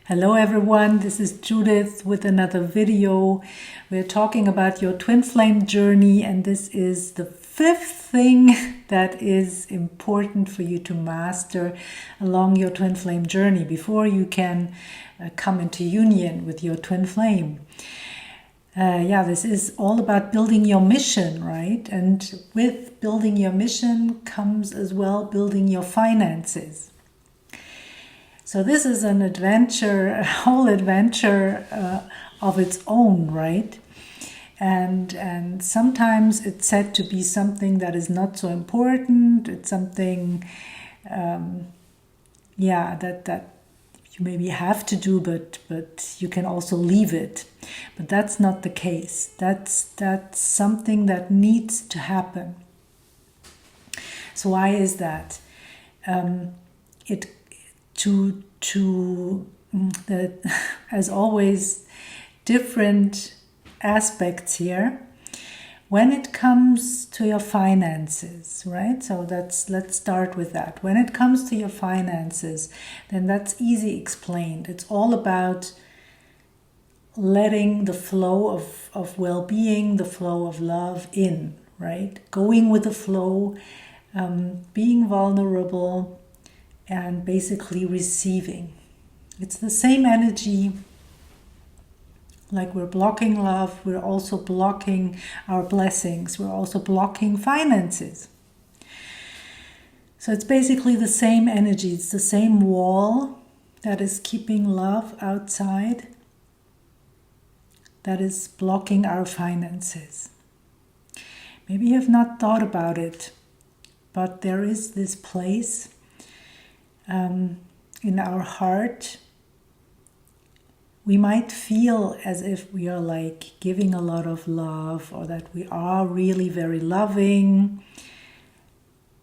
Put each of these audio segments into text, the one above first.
Hello everyone, this is Judith with another video. We're talking about your twin flame journey, and this is the fifth thing that is important for you to master along your twin flame journey before you can come into union with your twin flame. This is all about building your mission, right? And with building your mission comes as well building your finances. So this is an adventure, a whole adventure of its own, right? And sometimes it's said to be something that is not so important. It's something, that you maybe have to do, but you can also leave it. But that's not the case. That's something that needs to happen. So why is that? As always, different aspects here. When it comes to your finances, right? So let's start with that. When it comes to your finances, then that's easy explained. It's all about letting the flow of well-being, the flow of love in, right? Going with the flow, being vulnerable, and basically receiving. It's the same energy. Like we're blocking love, we're also blocking our blessings, we're also blocking finances. So it's basically the same energy, it's the same wall that is keeping love outside, that is blocking our finances. Maybe you have not thought about it, but there is this place in our heart. We might feel as if we are like giving a lot of love, or that we are really very loving.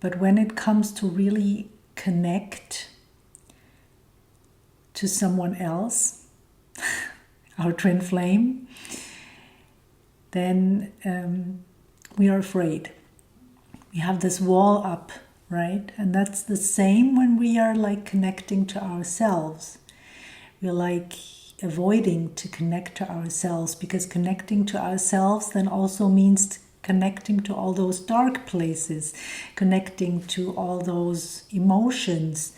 But when it comes to really connect to someone else, our twin flame, then we are afraid. We have this wall up, right? And that's the same when we are like connecting to ourselves. We're like avoiding to connect to ourselves, because connecting to ourselves then also means connecting to all those dark places, connecting to all those emotions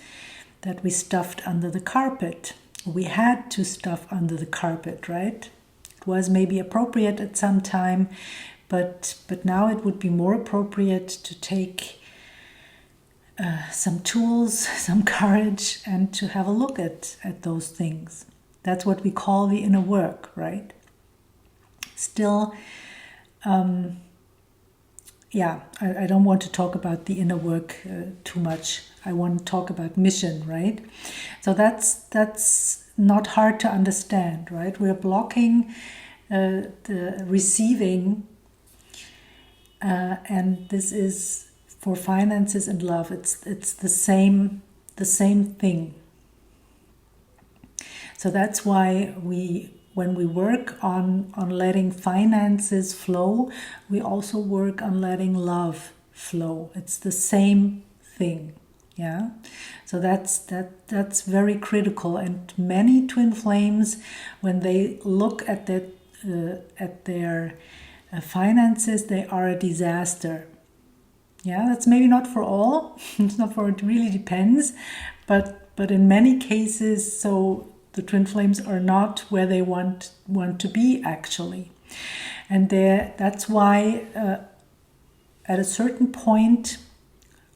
that we stuffed under the carpet. We had to stuff under the carpet, right? It was maybe appropriate at some time, but now it would be more appropriate to take some tools, some courage, and to have a look at those things. That's what we call the inner work, right? Still, I don't want to talk about the inner work too much. I want to talk about mission, right? So that's not hard to understand, right? We're blocking the receiving, and this is for finances and love. It's the same thing. So that's why when we work on letting finances flow, we also work on letting love flow. It's the same thing. Yeah. So that's very critical. And many twin flames, when they look at their finances, they are a disaster. Yeah, that's maybe not for all. It's not for, it really depends. But in many cases, so the twin flames are not where they want to be, actually. And that's why at a certain point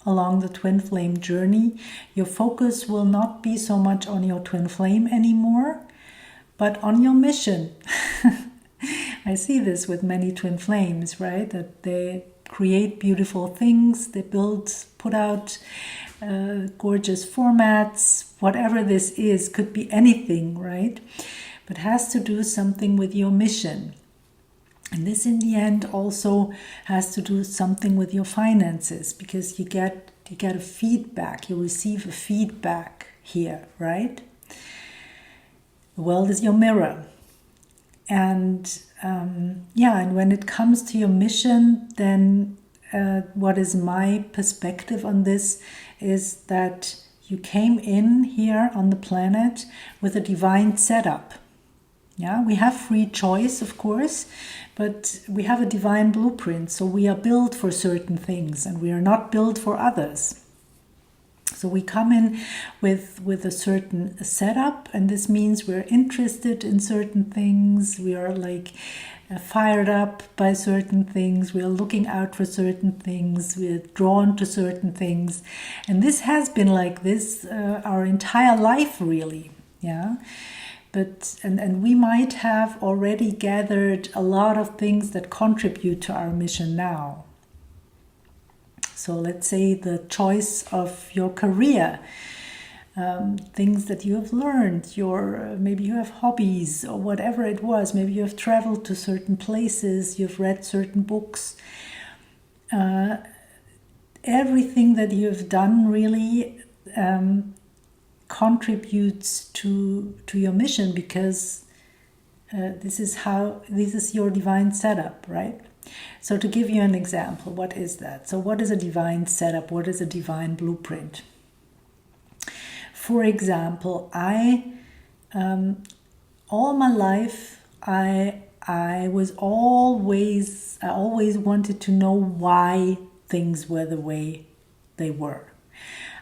along the twin flame journey, your focus will not be so much on your twin flame anymore, but on your mission. I see this with many twin flames, right? That they create beautiful things, they put out gorgeous formats, whatever this is, could be anything, right? But has to do something with your mission. And this in the end also has to do something with your finances, because you get a feedback, you receive a feedback here, right? The world is your mirror. And and when it comes to your mission, then what is my perspective on this is that you came in here on the planet with a divine setup. Yeah, we have free choice, of course, but we have a divine blueprint. So we are built for certain things and we are not built for others. So we come in with a certain setup, and this means we're interested in certain things. We are like fired up by certain things. We are looking out for certain things. We are drawn to certain things. And this has been like this our entire life, really. Yeah. But and we might have already gathered a lot of things that contribute to our mission now. So let's say the choice of your career, things that you have learned, maybe you have hobbies or whatever it was. Maybe you have traveled to certain places, you've read certain books. Everything that you have done really contributes to your mission, because this is your divine setup, right? So to give you an example, what is that? So what is a divine setup? What is a divine blueprint? For example, all my life, I always wanted to know why things were the way they were.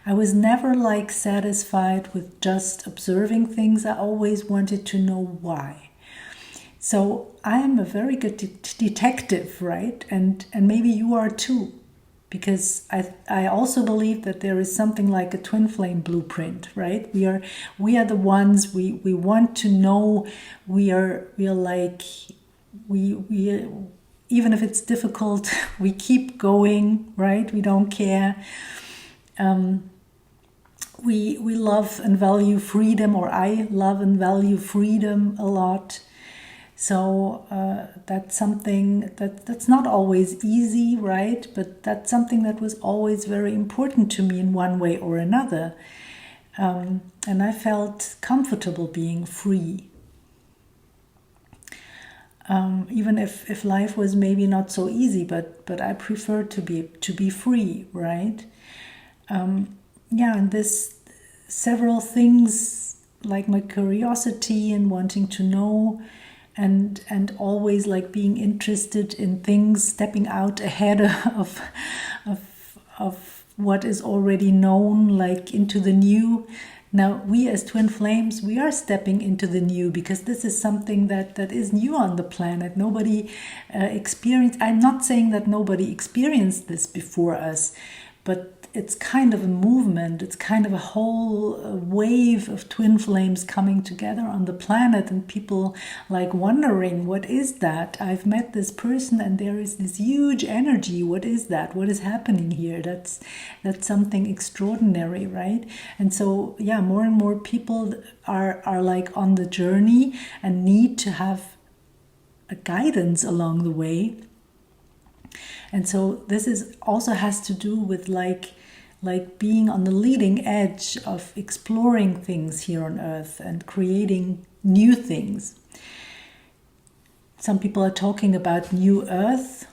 I was never like satisfied with just observing things. I always wanted to know why. So I am a very good detective, right? And maybe you are too, because I also believe that there is something like a twin flame blueprint, right? We are the ones we want to know. We are like even if it's difficult, we keep going, right? We don't care. We love and value freedom, or I love and value freedom a lot. So that's something that's not always easy, right? But that's something that was always very important to me in one way or another. And I felt comfortable being free. Even if life was maybe not so easy, but I prefer to be free, right? And this several things like my curiosity and wanting to know, and always like being interested in things, stepping out ahead of what is already known, like into the new. Now, we as twin flames, we are stepping into the new, because this is something that is new on the planet. Nobody experienced. I'm not saying that nobody experienced this before us, but it's kind of a movement. It's kind of a whole wave of twin flames coming together on the planet, and people like wondering, what is that? I've met this person and there is this huge energy. What is that? What is happening here? That's something extraordinary, right? And so, yeah, more and more people are like on the journey and need to have a guidance along the way. And so this is also has to do with like being on the leading edge of exploring things here on Earth and creating new things. Some people are talking about New Earth.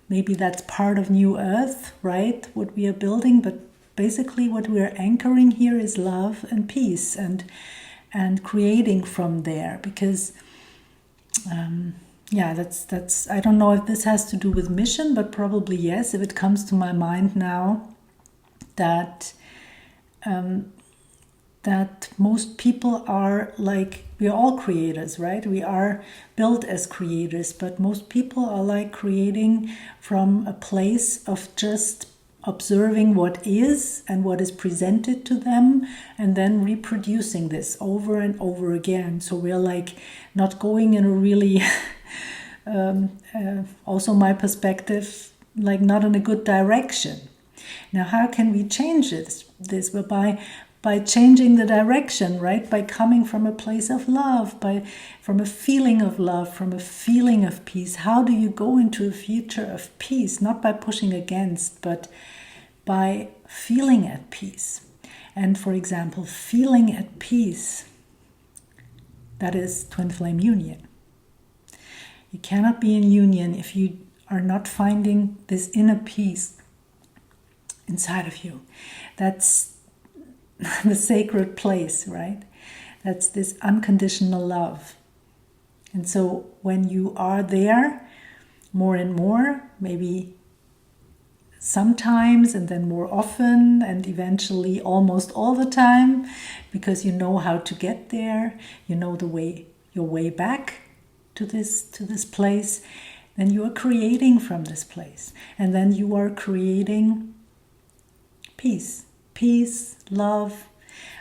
Maybe that's part of New Earth, right? What we are building, but basically what we are anchoring here is love and peace, and creating from there, because that's I don't know if this has to do with mission, but probably yes, if it comes to my mind now, that most people are like, we are all creators, right? We are built as creators, but most people are like creating from a place of just observing what is and what is presented to them, and then reproducing this over and over again. So we're like not going in a really also my perspective, like not in a good direction. Now, how can we change this? By changing the direction, right? By coming from a place of love, from a feeling of love, from a feeling of peace. How do you go into a future of peace? Not by pushing against, but by feeling at peace. And for example, feeling at peace, that is twin flame union. You cannot be in union if you are not finding this inner peace inside of you. That's the sacred place, right? That's this unconditional love. And so when you are there more and more, maybe sometimes and then more often and eventually almost all the time, because you know how to get there, you know your way back to this place, then you are creating from this place. And then you are creating peace, love.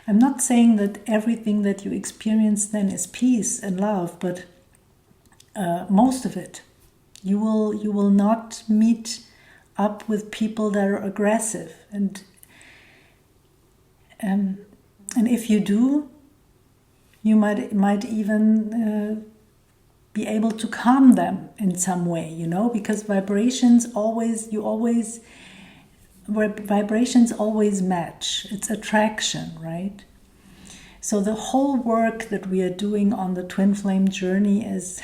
I'm not saying that everything that you experience then is peace and love, but most of it. You will not meet up with people that are aggressive, and if you do, you might even be able to calm them in some way, because vibrations always match. It's attraction, right? So the whole work that we are doing on the twin flame journey is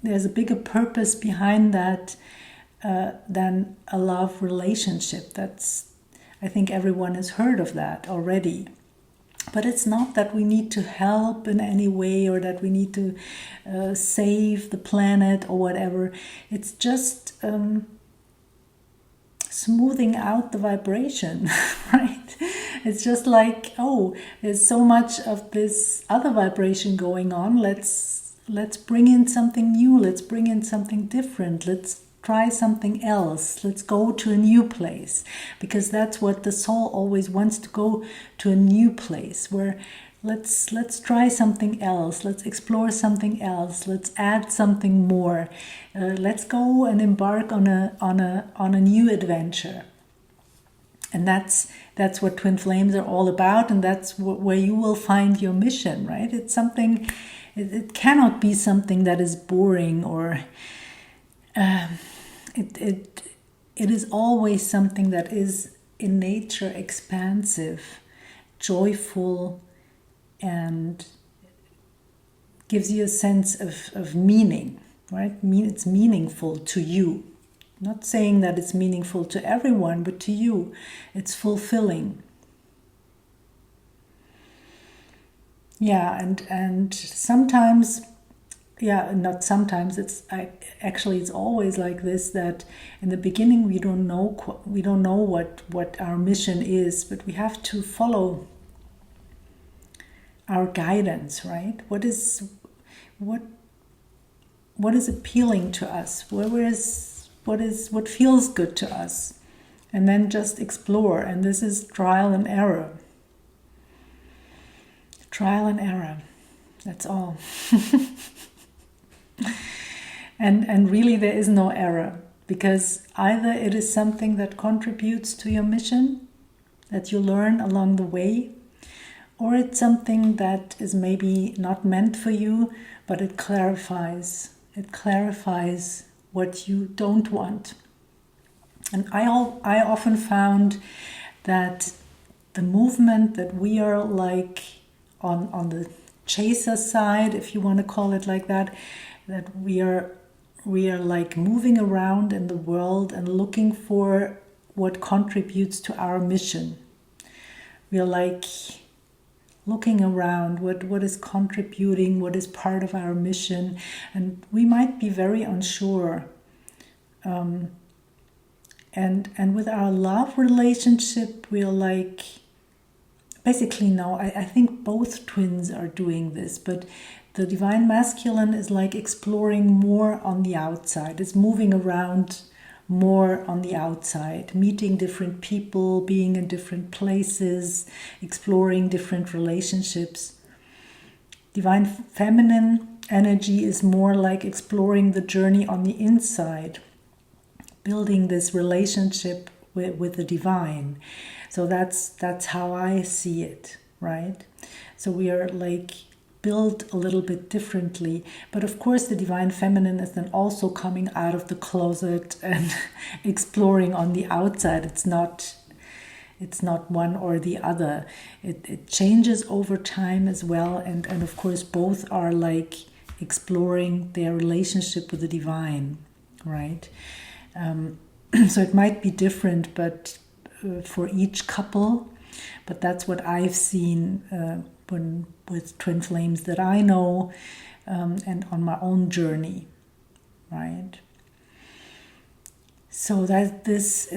there's a bigger purpose behind that than a love relationship. I think everyone has heard of that already. But it's not that we need to help in any way or that we need to save the planet or whatever. It's just smoothing out the vibration, right? It's just like, there's so much of this other vibration going on. Let's bring in something new. Let's bring in something different. Let's try something else. Let's go to a new place, because that's what the soul always wants, to go to a new place where let's try something else. Let's explore something else. Let's add something more. Let's go and embark on a new adventure. And that's what twin flames are all about, and that's where you will find your mission, right? It's something. It cannot be something that is boring or. It is always something that is in nature expansive, joyful, and gives you a sense of meaning, right? It's meaningful to you. Not saying that it's meaningful to everyone, but to you, it's fulfilling. Yeah, and sometimes, not sometimes. It's always like this. That in the beginning we don't know what our mission is, but we have to follow our guidance, right? What is appealing to us? What feels good to us, and then just explore. And this is trial and error. Trial and error. That's all. And really there is no error, because either it is something that contributes to your mission that you learn along the way, or it's something that is maybe not meant for you, but it clarifies what you don't want. And I often found that the movement that we are like on the chaser side, if you want to call it like that we are like moving around in the world and looking for what contributes to our mission. We are like looking around what is contributing, what is part of our mission, and we might be very unsure. And with our love relationship, we are like, basically now, I think both twins are doing this, but the divine masculine is like exploring more on the outside. It's moving around more on the outside, meeting different people, being in different places, exploring different relationships. Divine feminine energy is more like exploring the journey on the inside, building this relationship with the divine. So that's how I see it, right? So we are like built a little bit differently, but of course the divine feminine is then also coming out of the closet and exploring on the outside. It's not one or the other. It changes over time as well, and of course both are like exploring their relationship with the divine, right? So it might be different, but for each couple, But that's what I've seen with twin flames that I know, and on my own journey, right? So that this,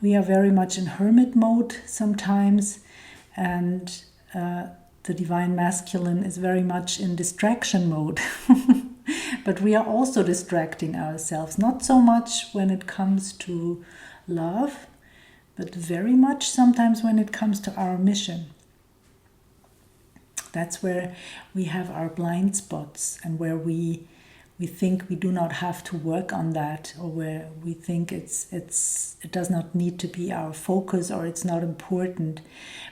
we are very much in hermit mode sometimes, and the divine masculine is very much in distraction mode. But we are also distracting ourselves, not so much when it comes to love, but very much sometimes when it comes to our mission. That's where we have our blind spots, and where we think we do not have to work on that, or where we think it does not need to be our focus, or it's not important.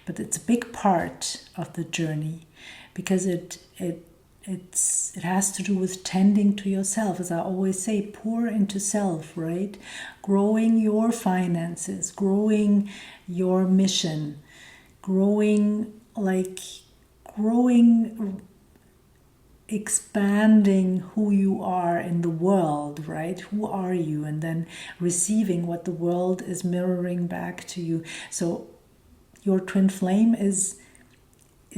But it's a big part of the journey, because it has to do with tending to yourself. As I always say, pour into self, right? Growing your finances, growing your mission, expanding who you are in the world, right? Who are you? And then receiving what the world is mirroring back to you. So your twin flame is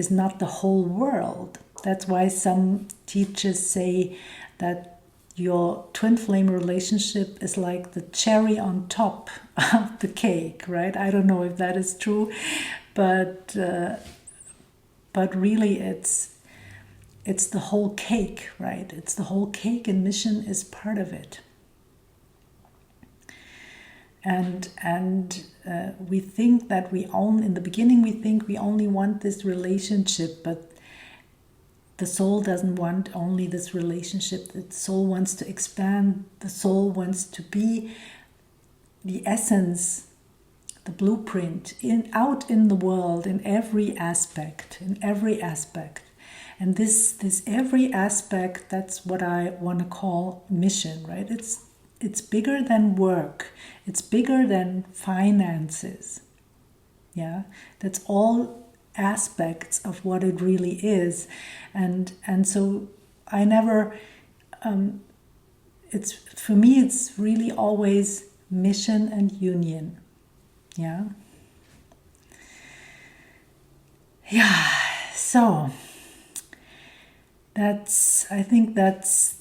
not the whole world. That's why some teachers say that your twin flame relationship is like the cherry on top of the cake, right? I don't know if that is true, but really it's the whole cake, right? It's the whole cake, and mission is part of it. And we think that in the beginning we think we only want this relationship, but the soul doesn't want only this relationship. The soul wants to expand. The soul wants to be the essence, the blueprint out in the world, in every aspect. And this every aspect, that's what I want to call mission, right? It's bigger than work. It's bigger than finances. Yeah, that's all aspects of what it really is. And so I never, for me, it's really always mission and union. Yeah. Yeah. So I think those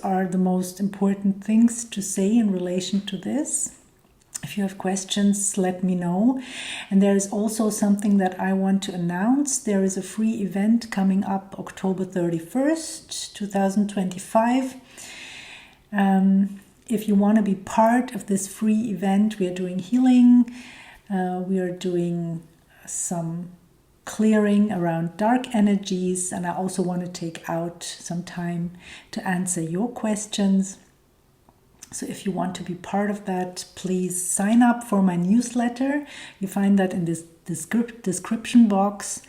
are the most important things to say in relation to this. If you have questions, let me know. And there is also something that I want to announce. There is a free event coming up October 31st, 2025. If you want to be part of this free event, we are doing healing. We are doing some clearing around dark energies. And I also want to take out some time to answer your questions. So if you want to be part of that, please sign up for my newsletter. You find that in this description box,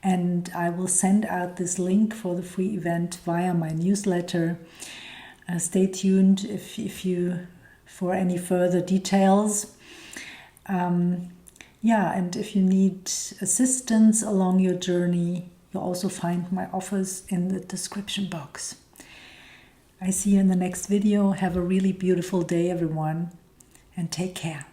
and I will send out this link for the free event via my newsletter. Stay tuned if you for any further details. And if you need assistance along your journey, you'll also find my offers in the description box. I see you in the next video. Have a really beautiful day, everyone, and take care.